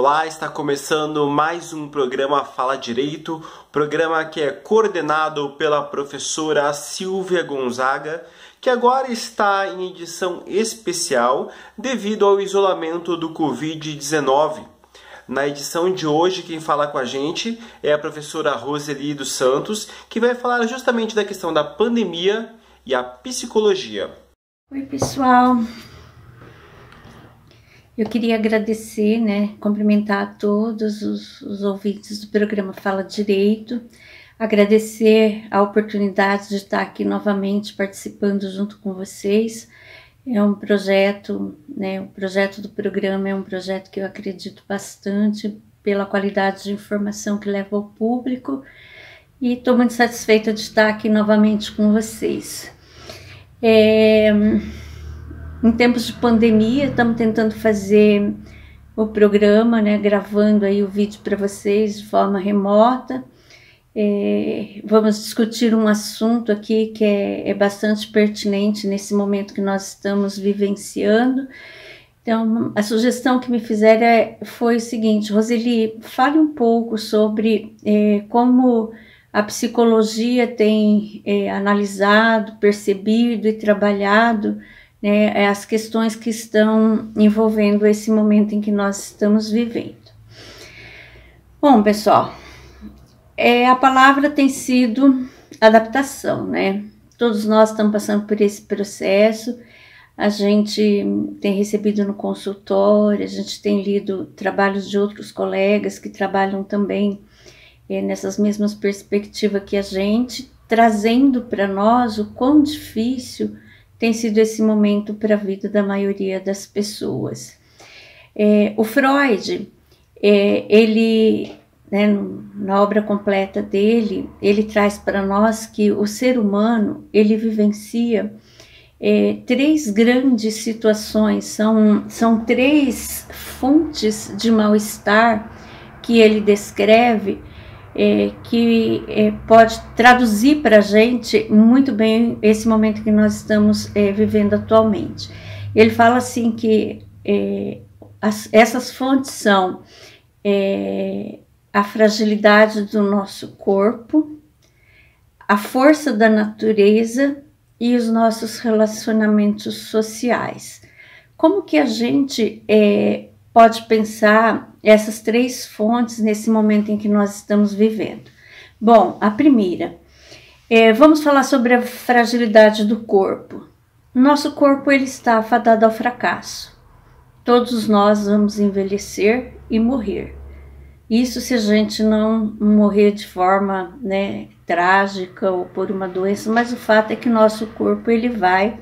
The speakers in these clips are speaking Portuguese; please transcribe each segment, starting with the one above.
Olá, está começando mais um programa Fala Direito, programa que é coordenado pela professora Silvia Gonzaga, que agora está em edição especial devido ao isolamento do Covid-19. Na edição de hoje, quem fala com a gente é a professora Roseli dos Santos, que vai falar justamente da questão da pandemia e a psicologia. Oi, pessoal. Eu queria agradecer, cumprimentar a todos os ouvintes do programa Fala Direito, agradecer a oportunidade de estar aqui novamente participando junto com vocês. É um projeto, o projeto do programa é um projeto que eu acredito bastante pela qualidade de informação que leva ao público e estou muito satisfeita de estar aqui novamente com vocês. Em tempos de pandemia, estamos tentando fazer o programa, gravando aí o vídeo para vocês de forma remota. Vamos discutir um assunto aqui que é bastante pertinente nesse momento que nós estamos vivenciando. Então, a sugestão que me fizeram foi o seguinte: Roseli, fale um pouco sobre como a psicologia tem analisado, percebido e trabalhado as questões que estão envolvendo esse momento em que nós estamos vivendo. Bom, pessoal, a palavra tem sido adaptação, Todos nós estamos passando por esse processo, a gente tem recebido no consultório, a gente tem lido trabalhos de outros colegas que trabalham também nessas mesmas perspectivas que a gente, trazendo para nós o quão difícil tem sido esse momento para a vida da maioria das pessoas. O Freud, ele, na obra completa dele, ele traz para nós que o ser humano, ele vivencia três grandes situações, são três fontes de mal-estar que ele descreve, que pode traduzir para a gente muito bem esse momento que nós estamos vivendo atualmente. Ele fala assim que essas fontes são a fragilidade do nosso corpo, a força da natureza e os nossos relacionamentos sociais. Como que a gente pode pensar essas três fontes nesse momento em que nós estamos vivendo? Bom, a primeira, vamos falar sobre a fragilidade do corpo. Nosso corpo ele está fadado ao fracasso. Todos nós vamos envelhecer e morrer. Isso se a gente não morrer de forma trágica ou por uma doença, mas o fato é que nosso corpo ele vai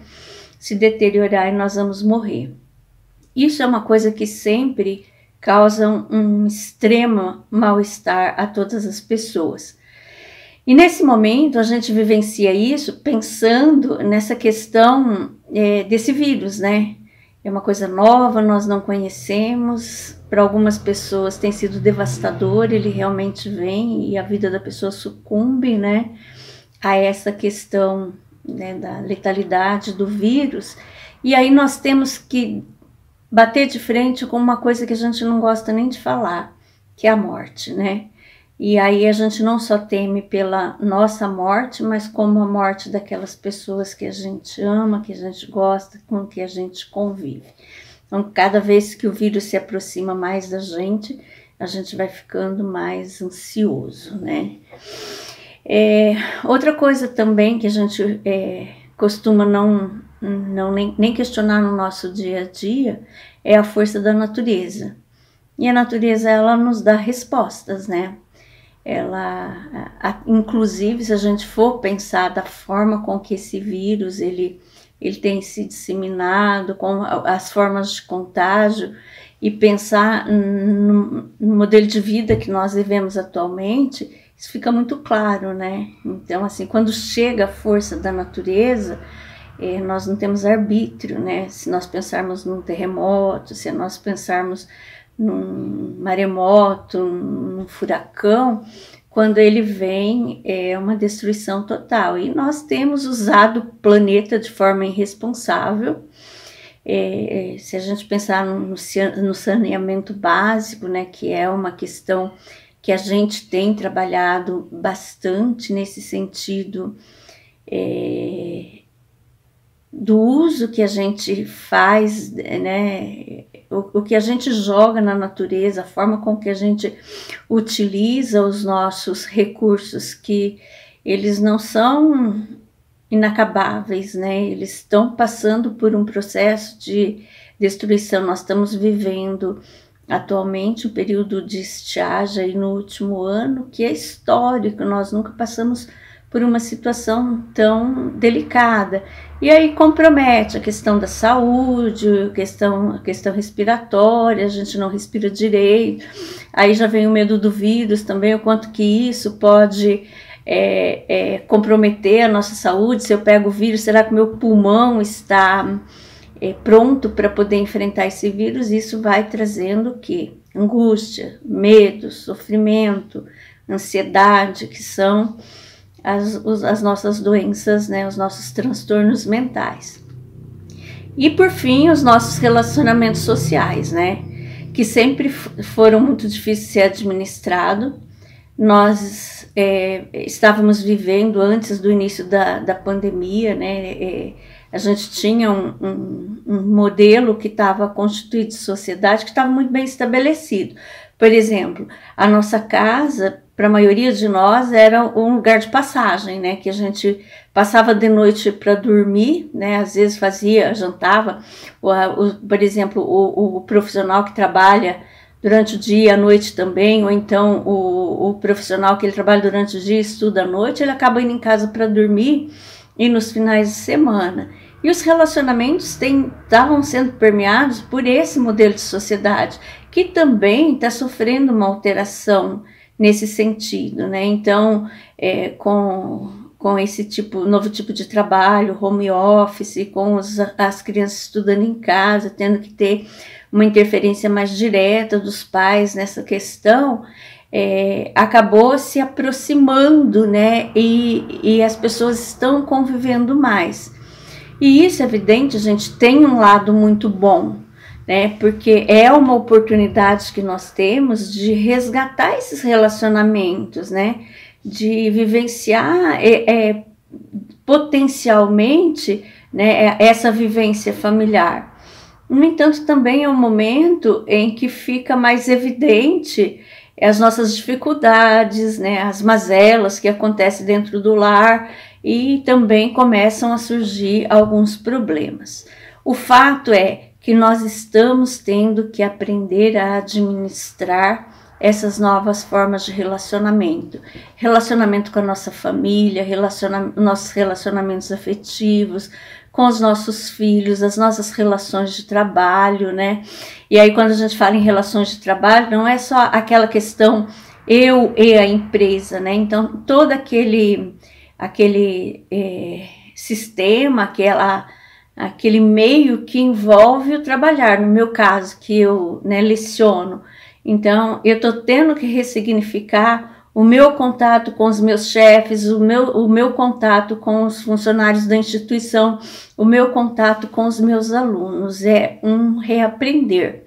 se deteriorar e nós vamos morrer. Isso é uma coisa que sempre causa um extremo mal-estar a todas as pessoas. E nesse momento a gente vivencia isso pensando nessa questão desse vírus, É uma coisa nova, nós não conhecemos. Para algumas pessoas tem sido devastador, ele realmente vem e a vida da pessoa sucumbe, a essa questão da letalidade do vírus. E aí nós temos que bater de frente com uma coisa que a gente não gosta nem de falar, que é a morte, E aí a gente não só teme pela nossa morte, mas como a morte daquelas pessoas que a gente ama, que a gente gosta, com que a gente convive. Então, cada vez que o vírus se aproxima mais da gente, a gente vai ficando mais ansioso, Outra coisa também que a gente costuma nem questionar no nosso dia a dia é a força da natureza. E a natureza, ela nos dá respostas, Inclusive, se a gente for pensar da forma com que esse vírus ele tem se disseminado, com as formas de contágio, e pensar no modelo de vida que nós vivemos atualmente, isso fica muito claro, Então, assim, quando chega a força da natureza, nós não temos arbítrio, Se nós pensarmos num terremoto, se nós pensarmos num maremoto, num furacão, quando ele vem é uma destruição total. E nós temos usado o planeta de forma irresponsável, Se a gente pensar no saneamento básico, né, que é uma questão que a gente tem trabalhado bastante nesse sentido, do uso que a gente faz, né, o que a gente joga na natureza, a forma com que a gente utiliza os nossos recursos, que eles não são inacabáveis, né? Eles estão passando por um processo de destruição. Nós estamos vivendo atualmente um período de estiagem aí no último ano, que é histórico. Nós nunca passamos por uma situação tão delicada. E aí compromete a questão da saúde, a questão respiratória, a gente não respira direito. Aí já vem o medo do vírus também, o quanto que isso pode comprometer a nossa saúde. Se eu pego o vírus, será que o meu pulmão está pronto para poder enfrentar esse vírus? Isso vai trazendo o quê? Angústia, medo, sofrimento, ansiedade, que são as nossas doenças, né, os nossos transtornos mentais. E por fim, os nossos relacionamentos sociais, né, que sempre foram muito difíceis de ser administrados. Nós estávamos vivendo antes do início da pandemia, né, a gente tinha um modelo que estava constituído de sociedade, que estava muito bem estabelecido. Por exemplo, a nossa casa, para a maioria de nós, era um lugar de passagem, né? Que a gente passava de noite para dormir, né? Às vezes jantava. Por exemplo, o profissional que trabalha durante o dia, à noite também, ou então o profissional que ele trabalha durante o dia e estuda à noite, ele acaba indo em casa para dormir e nos finais de semana. E os relacionamentos estavam sendo permeados por esse modelo de sociedade, que também está sofrendo uma alteração nesse sentido, né? Então, com esse novo tipo de trabalho, home office, com as crianças estudando em casa, tendo que ter uma interferência mais direta dos pais nessa questão, acabou se aproximando, né? E as pessoas estão convivendo mais. E isso, é evidente, a gente tem um lado muito bom, né? Porque é uma oportunidade que nós temos de resgatar esses relacionamentos, né? De vivenciar potencialmente, né, essa vivência familiar. No entanto, também é um momento em que fica mais evidente as nossas dificuldades, né, as mazelas que acontecem dentro do lar, e também começam a surgir alguns problemas. O fato é que nós estamos tendo que aprender a administrar essas novas formas de relacionamento. Relacionamento com a nossa família, nossos relacionamentos afetivos, com os nossos filhos, as nossas relações de trabalho, né? E aí, quando a gente fala em relações de trabalho, não é só aquela questão eu e a empresa, né? Então, todo aquele sistema, aquele meio que envolve o trabalhar. No meu caso, que eu, né, leciono, então eu estou tendo que ressignificar o meu contato com os meus chefes, o meu contato com os funcionários da instituição, o meu contato com os meus alunos. É um reaprender.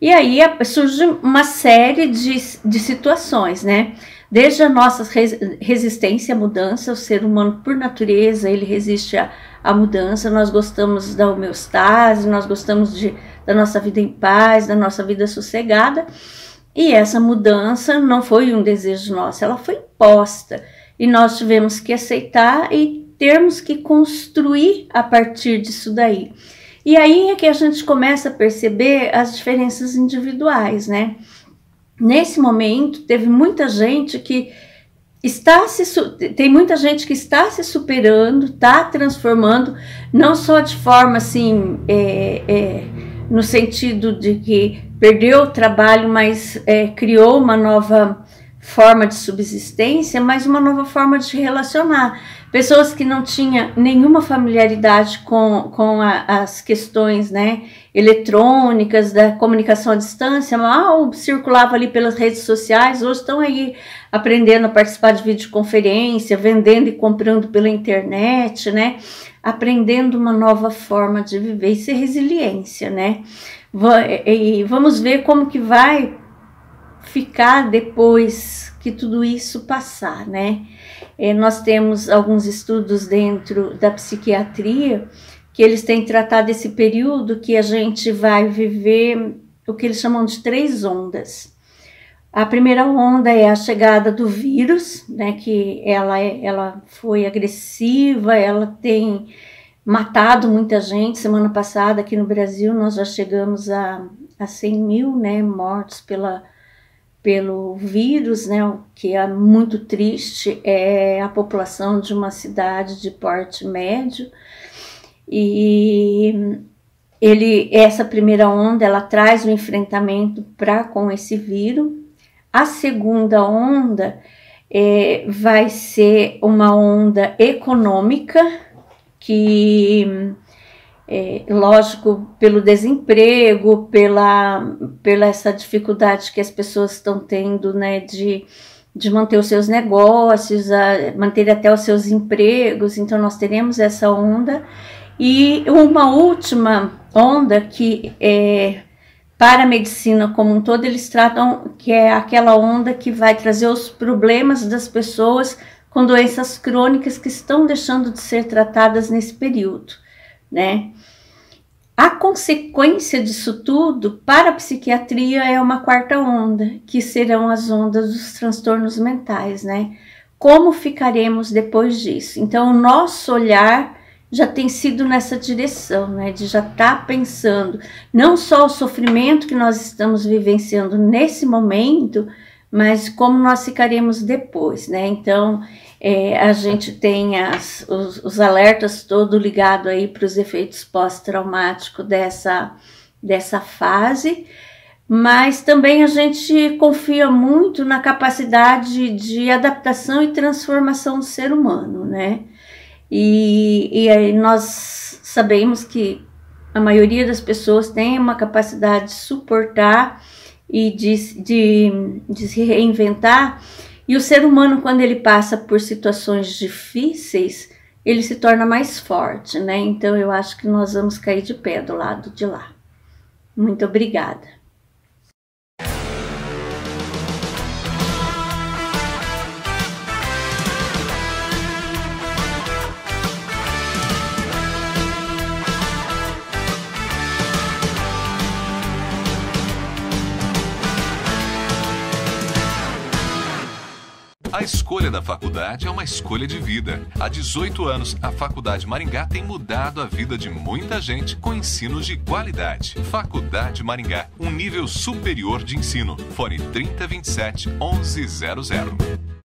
E aí surge uma série de situações, né? Desde a nossa resistência à mudança, o ser humano, por natureza, ele resiste à mudança. Nós gostamos da homeostase, nós gostamos da nossa vida em paz, da nossa vida sossegada. E essa mudança não foi um desejo nosso, ela foi imposta. E nós tivemos que aceitar e termos que construir a partir disso daí. E aí é que a gente começa a perceber as diferenças individuais, né? Nesse momento, teve muita gente que tem muita gente que está se superando, está transformando, não só de forma assim, no sentido de que perdeu o trabalho, mas criou uma nova forma de subsistência, mas uma nova forma de se relacionar. Pessoas que não tinham nenhuma familiaridade com as questões, né, eletrônicas, da comunicação à distância, mal circulava ali pelas redes sociais, hoje estão aí aprendendo a participar de videoconferência, vendendo e comprando pela internet, né, aprendendo uma nova forma de viver. Isso é resiliência, né? E vamos ver como que vai ficar depois que tudo isso passar, né? Nós temos alguns estudos dentro da psiquiatria que eles têm tratado esse período que a gente vai viver o que eles chamam de 3 ondas. A primeira onda é a chegada do vírus, né, que ela foi agressiva, ela tem matado muita gente. Semana passada aqui no Brasil nós já chegamos a 100 mil, né, mortos pelo vírus, né, o que é muito triste. É a população de uma cidade de porte médio. E essa primeira onda, ela traz o enfrentamento com esse vírus. A segunda onda vai ser uma onda econômica, que, lógico, pelo desemprego, pela essa dificuldade que as pessoas estão tendo, né, de manter os seus negócios, manter até os seus empregos. Então nós teremos essa onda. E uma última onda que para a medicina como um todo, eles tratam que é aquela onda que vai trazer os problemas das pessoas com doenças crônicas que estão deixando de ser tratadas nesse período, né? A consequência disso tudo para a psiquiatria é uma 4ª onda, que serão as ondas dos transtornos mentais, né? Como ficaremos depois disso? Então, o nosso olhar já tem sido nessa direção, né, de já estar pensando não só o sofrimento que nós estamos vivenciando nesse momento, mas como nós ficaremos depois, né? Então, a gente tem os alertas todos ligados aí para os efeitos pós-traumáticos dessa fase, mas também a gente confia muito na capacidade de adaptação e transformação do ser humano, né? E aí nós sabemos que a maioria das pessoas tem uma capacidade de suportar e de se reinventar, e o ser humano, quando ele passa por situações difíceis, ele se torna mais forte, né? Então eu acho que nós vamos cair de pé do lado de lá. Muito obrigada. A escolha da faculdade é uma escolha de vida. Há 18 anos, a Faculdade Maringá tem mudado a vida de muita gente com ensinos de qualidade. Faculdade Maringá, um nível superior de ensino. Fone 3027 1100.